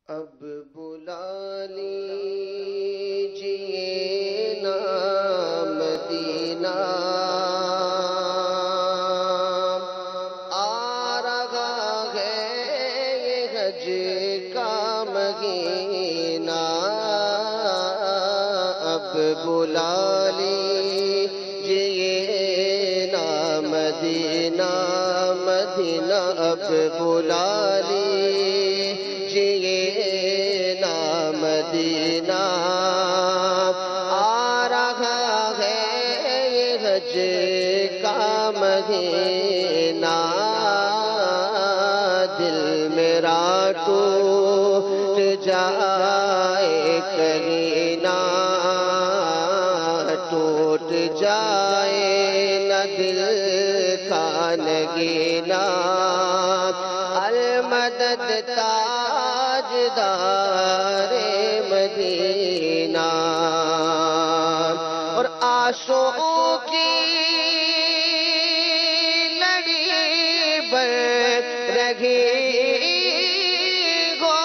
اب بلا لیجئے نا مدینہ آ رہا ہے یہ حج کا مہینہ، اب بلا لیجئے نا مدینہ مدینہ، اب بلا لیجئے نا مدینہ آ رہا ہے یہ حج کا مہینہ، دل میرا ٹوٹ جائے کہیں نہ ٹوٹ جائے نہ دل کا نگینہ، المدد تاجدار مدینہ، اور عاشقوں کی لڑی بر رہی ہو،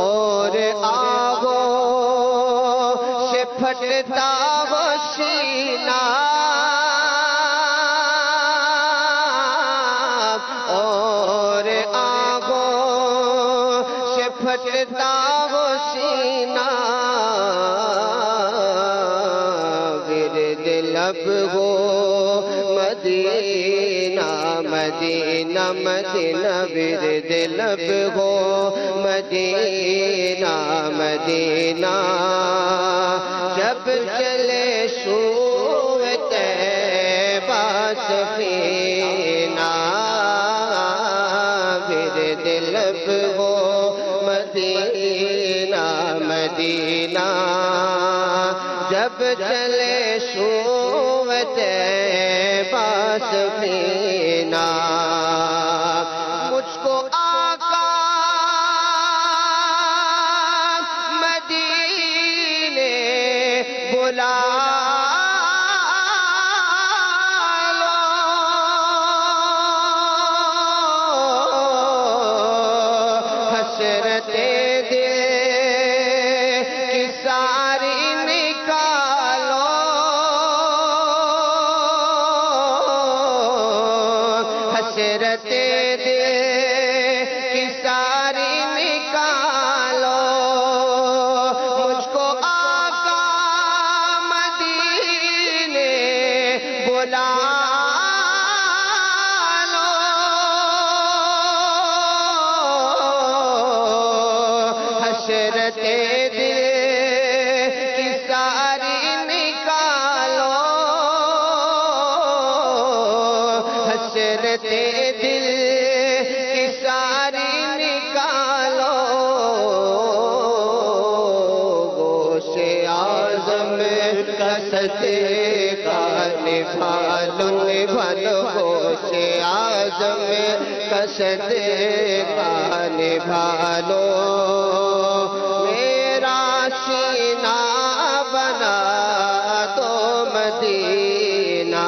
اور آہو سے پھٹتا ہو سینہ، اور آہو سے پھٹتا ہو سینہ، ورد لب ہو مدینہ مدینہ مدینہ، ورد لب ہو مدینہ مدینہ، جب چلے سوئے طیبہ سفینہ، ورد لب ہو مدینہ مدینہ، جب چلے سوئے طیبہ سفینہ، مجھ کو آقا مدینے بلا لو، حسرت دل کی ساری نکالو، حسرت دل کی ساری نکالو، مجھ کو آقا مدینے بلا لو، حسرت دل کی ساری نکالو، حسرت دل کی ساری نکالو، غوث اعظم کا صدقہ نبھالو نبھالو، غوث اعظم کا صدقہ نبھالو، میرا سینہ بنا دو مدینہ،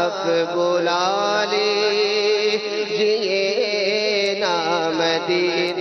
اب بلا لیجئے نا مدینہ